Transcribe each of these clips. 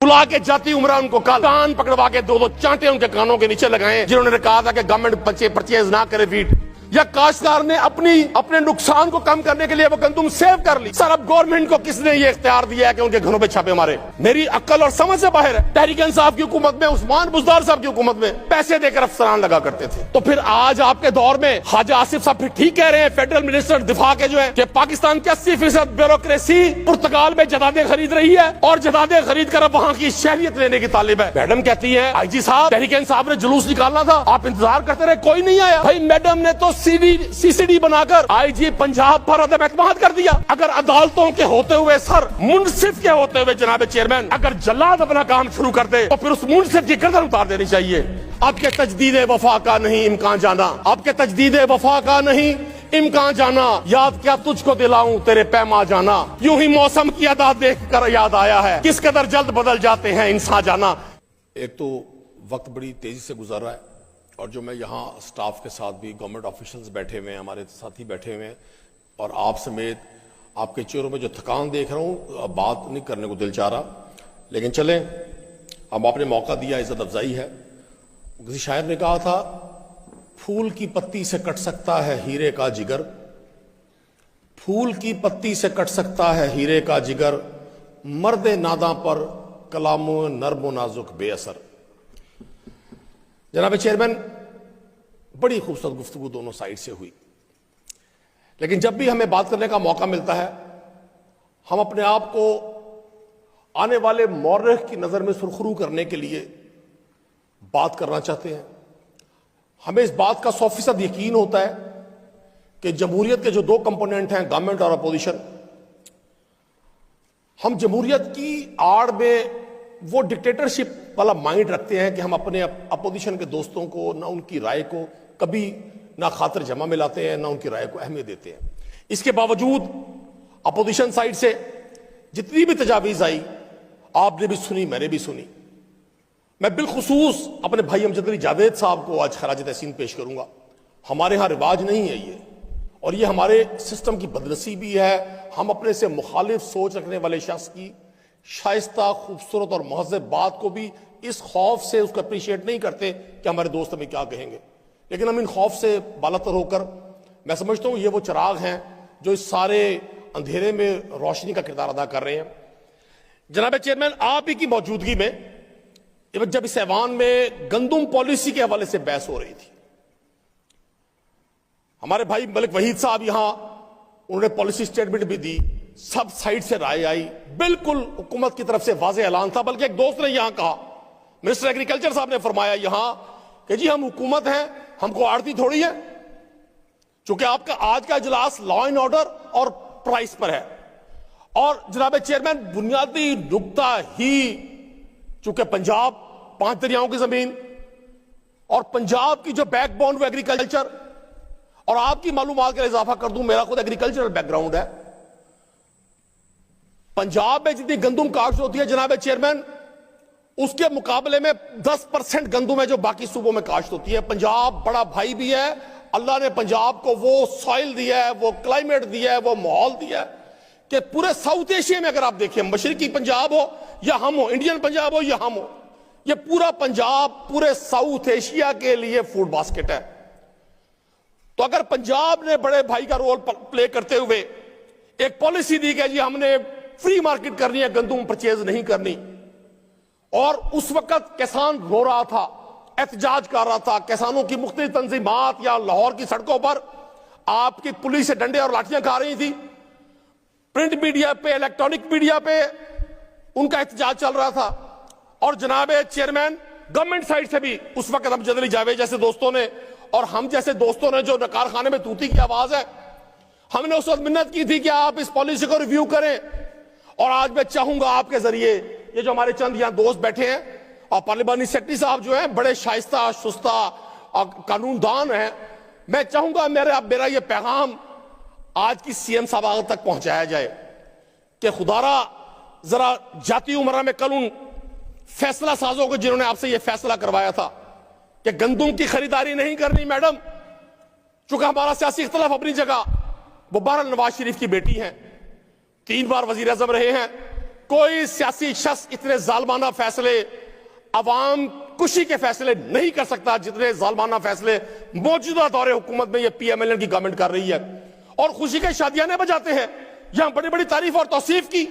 बुला के जाती उमरा उनको कल कान पकड़वा के दो चांटे उनके कानों के नीचे लगाए जिन्होंने कहा था कि गवर्नमेंट परचेज ना करे वीट, या काश्तकार ने अपने नुकसान को कम करने के लिए वो गंदुम सेव कर ली। सर अब गवर्नमेंट को किसने ये इख्तियार दिया है कि उनके घरों पे छापे मारे? मेरी अक्ल और समझ से बाहर है। तहरीक इंसाफ की हुकूमत में, उस्मान बुज़दार साहब की हुकूमत में पैसे देकर अफसरान लगा करते थे। तो फिर आज आपके दौर में ख्वाजा आसिफ साहब फिर ठीक कह रहे हैं, फेडरल मिनिस्टर दिफा के जो है कि पाकिस्तान की 80% ब्यूरोक्रेसी पुर्तगाल में जदादे खरीद रही है और जदादे खरीद कर अब वहाँ की शहरियत लेने की तालिब है। मैडम कहती है IG साहब तहरीक इंसाफ ने जुलूस निकालना था, आप इंतजार करते रहे, कोई नहीं आया। भाई मैडम ने तो CCD बनाकर IG पंजाब पर अदम एतमाद कर दिया। अगर अदालतों के होते हुए सर मुंसिफ के होते हुए जनाब चेयरमैन अगर जल्लाद अपना काम शुरू कर दे तो फिर उस मुंसिफ की गर्दन उतार देनी चाहिए। आपके तजदीद वफा का नहीं इम्कान जाना, आपके तजदीद वफा का नहीं इम्कान जाना, याद क्या तुझको दिलाऊं तेरे पैमा जाना, यूं ही मौसम की अदा देख कर याद आया है किस कदर जल्द बदल जाते हैं इंसान जाना। एक तो वक्त बड़ी तेजी से गुजर रहा है और जो मैं यहाँ स्टाफ के साथ भी गवर्नमेंट ऑफिशियल्स बैठे हुए हैं, हमारे साथी बैठे हुए हैं और आप समेत आपके चेहरों में जो थकान देख रहा हूँ, बात नहीं करने को दिल चाह रहा, लेकिन चलें अब आपने मौका दिया, इज्जत अफजाई है। किसी शायर ने कहा था फूल की पत्ती से कट सकता है हीरे का जिगर, फूल की पत्ती से कट सकता है हीरे का जिगर, मर्द नादा पर कलामो नर्म नाजुक बेअसर। जनाब चेयरमैन बड़ी खूबसूरत गुफ्तगू दोनों साइड से हुई, लेकिन जब भी हमें बात करने का मौका मिलता है हम अपने आप को आने वाले मौर्रख की नजर में सुरखरू करने के लिए बात करना चाहते हैं। हमें इस बात का 100% यकीन होता है कि जमहूरियत के जो दो कंपोनेंट हैं गवर्नमेंट और अपोजिशन, हम जमहूरियत की आड़ में वो डिक्टेटरशिप वाला माइंड रखते हैं कि हम अपने अपोजिशन के दोस्तों को ना उनकी राय को कभी ना खातिर जमा मिलाते हैं ना उनकी राय को अहमियत देते हैं। इसके बावजूद अपोजिशन साइड से जितनी भी तजावीज आई आपने भी सुनी, मैंने भी सुनी। मैं बिलखुसूस अपने भाई अमजद अली जावेद साहब को आज खराज तहसीन पेश करूंगा। हमारे यहाँ रिवाज नहीं है ये, और ये हमारे सिस्टम की बदनसीबी है। हम अपने से मुखालिफ सोच रखने वाले शख्स की शाइस्ता, खूबसूरत और महज़ब बात को भी इस खौफ से उसको अप्रिशिएट नहीं करते कि हमारे दोस्त हमें क्या कहेंगे, लेकिन हम इन खौफ से बालातर होकर मैं समझता हूँ ये वो चिराग हैं जो इस सारे अंधेरे में रोशनी का किरदार अदा कर रहे हैं। जनाब चेयरमैन आप ही की मौजूदगी में जब इस ऐवान में गंदुम पॉलिसी के हवाले से बहस हो रही थी, हमारे भाई मलिक वहीद साहब यहां उन्होंने पॉलिसी स्टेटमेंट भी दी, सब साइड से राय आई, बिल्कुल हुकूमत की तरफ से वाज़े ऐलान था। बल्कि एक दोस्त ने यहां कहा, मिनिस्टर एग्रीकल्चर साहब ने फरमाया यहां कि जी हम हुकूमत हैं, हमको आड़ती थोड़ी है। चूंकि आपका आज का इजलास लॉ एंड ऑर्डर और प्राइस पर है, और जनाब चेयरमैन बुनियादी नुक्ता ही चूंकि पंजाब 5 दरियाओं की जमीन और पंजाब की जो बैकबोन वो एग्रीकल्चर, और आपकी मालूमात का इजाफा कर दूं मेरा खुद एग्रीकल्चरल बैकग्राउंड है। पंजाब में जितनी गंदुम काश्त होती है जनाब चेयरमैन, उसके मुकाबले में 10% गंदुम है जो बाकी सूबों में काश्त होती है। पंजाब बड़ा भाई भी है, अल्लाह ने पंजाब को वो सॉइल दिया है, वो क्लाइमेट दिया है, वो माहौल दिया है कि पूरे साउथ एशिया में अगर आप देखें, मशरकी पंजाब हो या हम हो, इंडियन पंजाब हो या हम हो, ये पूरा पंजाब पूरे साउथ एशिया के लिए फूड बास्केट है। तो अगर पंजाब ने बड़े भाई का रोल प्ले करते हुए एक पॉलिसी दी कि जी हमने फ्री मार्केट करनी है, गंदुम परचेज नहीं करनी, और उस वक्त किसान रो रहा था, एहतजाज कर रहा था, किसानों की मुख्तलिफ तंजीमात या लाहौर की सड़कों पर आपकी पुलिस से डंडे और लाठियां खा रही थी, प्रिंट मीडिया पे, इलेक्ट्रॉनिक मीडिया पे उनका एहतजाज चल रहा था, और जनाब चेयरमैन गवर्नमेंट साइड से भी उस वक्त अमजद अली जावेद जैसे दोस्तों ने और हम जैसे दोस्तों ने, जो कारखाने में तूती की आवाज है, हमने उस वक्त मिन्नत की थी कि आप इस पॉलिसी को रिव्यू करें। और आज मैं चाहूंगा आपके जरिए, ये जो हमारे चंद यहां दोस्त बैठे हैं और पार्लिमानी सेक्रेटरी साहब जो हैं बड़े शाइस्ता शुस्ता और कानूनदान हैं, मैं चाहूंगा मेरा ये पैगाम आज की CM साहब तक पहुंचाया जाए कि खुदारा जरा जाती उमरा में कल उन फैसला साजों को जिन्होंने आपसे ये फैसला करवाया था कि गंदुम की खरीदारी नहीं करनी मैडम, चूंकि हमारा सियासी इख्तलाफ अपनी जगह, वो बहरहाल नवाज शरीफ की बेटी हैं, 3 बार वजीर आजम रहे हैं, कोई सियासी शख्स इतने जालमाना फैसले, अवाम खुशी के फैसले नहीं कर सकता जितने जालमाना फैसले मौजूदा दौरे हुकूमत में ये पीएमएलएन की गवर्नमेंट कर रही है। और खुशी के शादियां ने बजाते हैं, यहां बड़ी बड़ी तारीफ और तौसीफ की।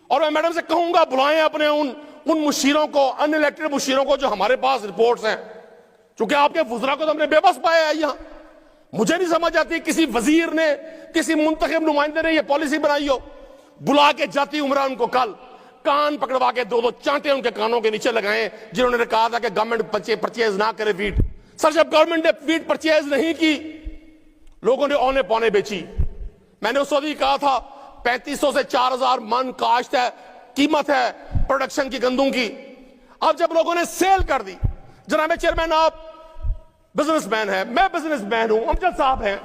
और मैं मैडम से कहूंगा बुलाएं अपने उन मुशीरों को, अनइलेक्टेड मुशीरों को जो हमारे पास रिपोर्ट्स हैं, क्योंकि आपके वुज़रा को तो हमने बेबस पाया है। यहां मुझे नहीं समझ आती किसी वजीर ने, किसी मुंतखब नुमाइंदे ने यह पॉलिसी बनाई हो। बुला के जाती उमरान को कल कान पकड़वा के दो चांटे उनके कानों के नीचे लगाए जिन्होंने कहा था कि गवर्नमेंट परचेज ना करे वीट। सर, जब गवर्नमेंट ने वीट परचेज नहीं की, लोगों ने औने पौने बेची। मैंने उस वक्त कहा था 3500 से 4000 मन काश्त है, कीमत है प्रोडक्शन की गंदुम की। अब जब लोगों ने सेल कर दी, जनाब चेयरमैन आप बिजनेसमैन है, मैं बिजनेसमैन हूं, अमजद साहब हैं,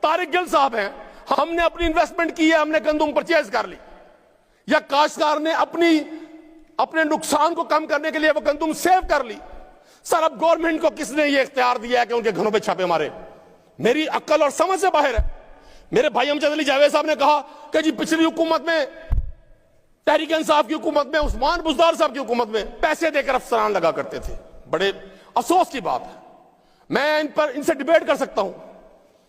तारिक गिल साहब हैं, हमने अपनी इन्वेस्टमेंट की है, हमने गंदुम परचेज कर ली, या काश्तकार ने अपने नुकसान को कम करने के लिए वो गंदुम सेव कर ली। सर, अब गवर्नमेंट को किसने ये इख्तियार दिया है कि उनके घरों पे छापे मारे? मेरी अक्ल और समझ से बाहर है। मेरे भाई अमजद अली जावेद साहब ने कहा कि जी पिछली हुकूमत में, तहरीक इंसाफ की हुकूमत में, उस्मान बुज़दार साहब की हुकूमत में पैसे देकर अफसरान लगा करते थे। बड़े अफसोस की बात है, मैं इनसे डिबेट कर सकता हूं।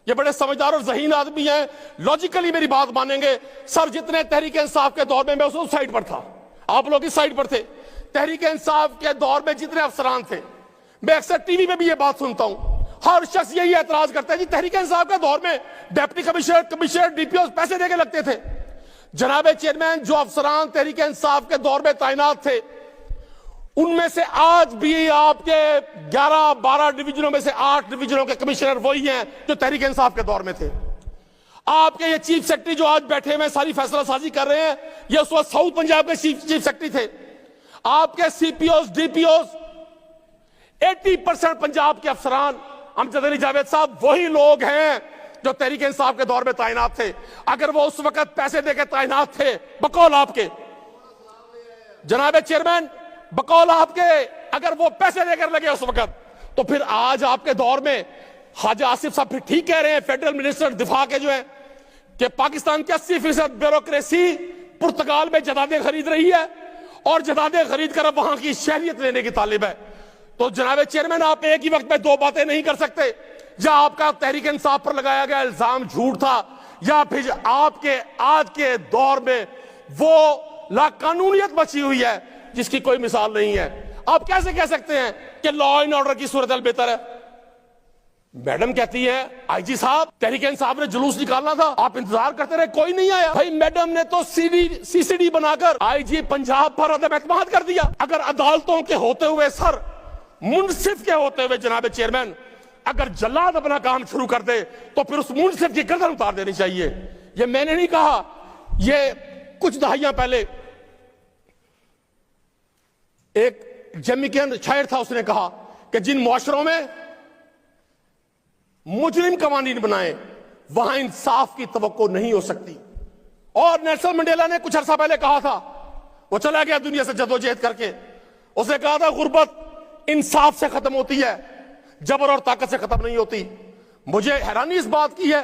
ये बड़े समझदार और ज़हीन आदमी हैं, लॉजिकली मेरी बात मानेंगे। सर, जितने तहरीक इंसाफ के दौर में, मैं उस साइड पर था, आप लोग इस साइड पर थे, तहरीक इंसाफ के दौर में जितने अफसरान थे, मैं अक्सर टीवी में भी ये बात सुनता हूं, हर शख्स यही एतराज करता है जी तहरीक इंसाफ के दौर में डिप्टी कमिश्नर डीपीओ पैसे देके लगते थे। जनाब चेयरमैन, जो अफसरान तहरीक इंसाफ के दौर में तैनात थे, उनमें से आज भी आपके 11-12 डिवीजनों में से 8 डिवीजनों के कमिश्नर वही हैं जो तहरीक इंसाफ के दौर में थे। आपके ये चीफ सेक्रेटरी जो आज बैठे हुए सारी फैसला साजी कर रहे हैं, ये उस वक्त साउथ पंजाब के चीफ सेक्रेटरी थे। आपके सीपीओस, डीपीओस, 80% पंजाब के अफसरान, अमजद अली जावेद साहब, वही लोग हैं जो तहरीक इंसाफ के दौर में तैनात थे। अगर वो उस वक्त पैसे देकर तैनात थे, बकौल आपके जनाब चेयरमैन, बकौल आपके, अगर वो पैसे देकर लगे उस वक्त, तो फिर आज आपके दौर में ख्वाजा आसिफ साहब फिर ठीक कह रहे हैं, फेडरल मिनिस्टर दिफा के जो है, कि पाकिस्तान की 80% ब्यूरोक्रेसी पुर्तगाल में जदादें खरीद रही है और जदादें खरीद कर अब वहां की शहरियत लेने की तालिब है। तो जनाब चेयरमैन, आप एक ही वक्त में दो बातें नहीं कर सकते। या आपका तहरीक इंसाफ पर लगाया गया इल्जाम झूठ था, या फिर आपके आज के दौर में वो लाकानूनियत बची हुई है जिसकी कोई मिसाल नहीं है। आप कैसे कह सकते हैं कि लॉ एंड ऑर्डर की सूरत बेहतर है? मैडम कहती है आईजी साहब, तहरीक इंसाफ ने जुलूस निकालना था, आप इंतजार करते रहे, कोई नहीं आया। भाई, मैडम ने तो सीसीडी बनाकर आईजी पंजाब पर अदम एतमाद कर दिया। अगर अदालतों के होते हुए, सर मुंसिफ के होते हुए जनाब चेयरमैन, अगर जल्लाद अपना काम शुरू कर दे तो फिर उस मुंसिफ की गर्दन उतार देनी चाहिए। ये मैंने नहीं कहा, ये कुछ दहाइयां पहले एक जमीकियन शायर था, उसने कहा कि जिन मुआशरों में मुजरिम कवानीन बनाए वहां इंसाफ की तवक्को नहीं हो सकती। और नेल्सन मंडेला ने कुछ अरसा पहले कहा था, वो चला गया दुनिया से जदोजहद करके, उसने कहा था गुर्बत इंसाफ से खत्म होती है, जबर और ताकत से खत्म नहीं होती। मुझे हैरानी इस बात की है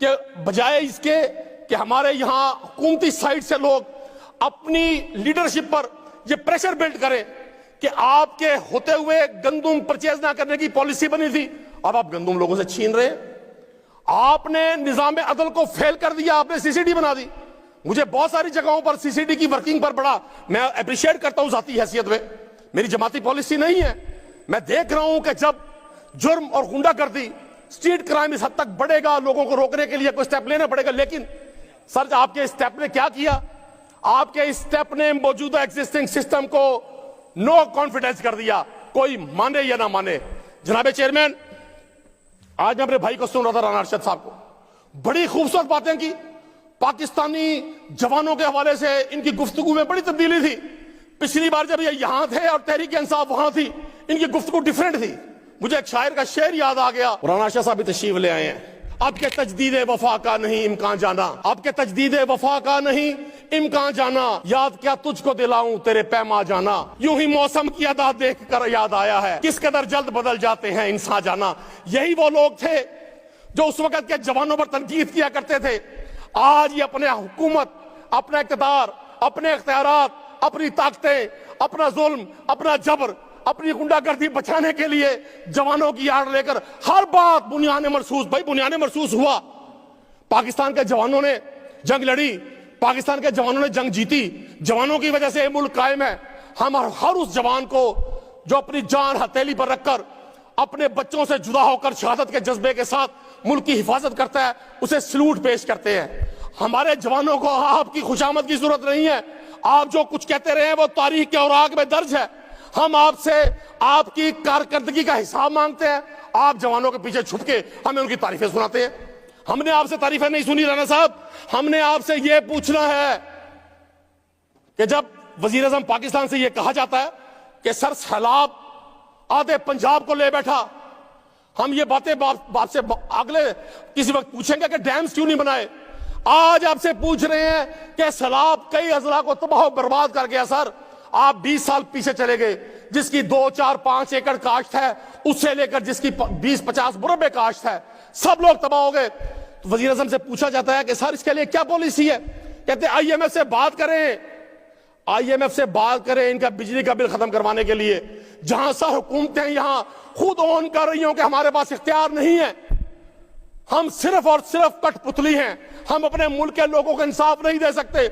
कि बजाय इसके कि हमारे यहां हुकूमती साइड से लोग अपनी लीडरशिप पर ये प्रेशर बिल्ड करें कि आपके होते हुए गंदुम परचेज ना करने की पॉलिसी बनी थी, अब आप गंदुम लोगों से छीन रहे हैं। आपने निजाम अदल को फेल कर दिया, आपने सीसीडी बना दी। मुझे बहुत सारी जगहों पर सीसीडी की वर्किंग पर बड़ा मैं अप्रिशिएट करता हूं जाती हैसियत में, मेरी जमाती पॉलिसी नहीं है। मैं देख रहा हूं कि जब जुर्म और गुंडागर्दी, स्ट्रीट क्राइम इस हद तक बढ़ेगा, लोगों को रोकने के लिए कोई स्टेप लेना पड़ेगा। लेकिन सर, आपके स्टेप ने क्या किया? आपके स्टेप ने मौजूदा एग्जिस्टिंग सिस्टम को नो कॉन्फिडेंस कर दिया, कोई माने या ना माने। जनाबे चेयरमैन, आज मैं अपने भाई को सुन रहा था, राना अरशद साहब को, बड़ी खूबसूरत बातें की। पाकिस्तानी जवानों के हवाले से इनकी गुफ्तगू में बड़ी तब्दीली थी। पिछली बार जब ये यहां थे और तहरीक इंसाफ वहां थी, इनकी गुफ्तगू डिफरेंट थी। मुझे एक शायर का शेर याद आ गया, राना अरशद साहब भी तशरीफ ले आए हैं। आपके तजदीद वफा का नहीं इम्कान जाना, आपके तजदीद वफा का नहीं इम्कान जाना, याद क्या तुझको दिलाऊं तेरे पैमा जाना, यूं ही मौसम की अदा देख कर याद आया है, किस कदर जल्द बदल जाते हैं इंसान जाना। यही वो लोग थे जो उस वक्त के जवानों पर तनकीद किया करते थे। आज ये अपने हुकूमत, अपना इक़्तिदार, अपने इख्तियारात, अपनी ताकतें, अपना जुल्म, अपना जबर, अपनी गुंडागर्दी बचाने के लिए जवानों की आड़ लेकर हर बात बुनियाने मरसूस, भाई बुनियाने मरसूस हुआ। पाकिस्तान के जवानों ने जंग लड़ी, पाकिस्तान के जवानों ने जंग जीती, जवानों की वजह से ये मुल्क कायम है। हम हर उस जवान को जो अपनी जान हथेली पर रखकर अपने बच्चों से जुदा होकर शहादत के जज्बे के साथ मुल्क की हिफाजत करता है, उसे सलूट पेश करते हैं। हमारे जवानों को आपकी खुशामद की जरूरत नहीं है। आप जो कुछ कहते रहे हैं वो तारीख के औराक में दर्ज है। हम आपसे आपकी कारकर्दगी का हिसाब मांगते हैं। आप जवानों के पीछे छुप के हमें उनकी तारीफें सुनाते हैं। हमने आपसे तारीफें नहीं सुनी राणा साहब, हमने आपसे यह पूछना है कि जब वजीर आज़म पाकिस्तान से यह कहा जाता है कि सर सैलाब आधे पंजाब को ले बैठा, हम ये बातें बाप से अगले किसी वक्त पूछेंगे कि डैम्स क्यों नहीं बनाए। आज आपसे पूछ रहे हैं कि सैलाब कई अजला को तबाह बर्बाद कर गया। सर आप 20 साल पीछे चले गए, जिसकी 2, 4, 5 एकड़ काश्त है उससे लेकर जिसकी 20-50 मुरब्बे काश्त है, सब लोग तबाह हो गए। तो वजीर आज़म से पूछा जाता है कि सर इसके लिए क्या पॉलिसी है। कहते हैं IMF से बात करें, IMF से बात करें इनका बिजली का बिल खत्म करवाने के लिए। जहां सा हुकूमतें यहां खुद ऑन कर रही हो कि हमारे पास इख्तियार नहीं है, हम सिर्फ और सिर्फ कठपुतली हैं, हम अपने मुल्क के लोगों को इंसाफ नहीं दे सकते।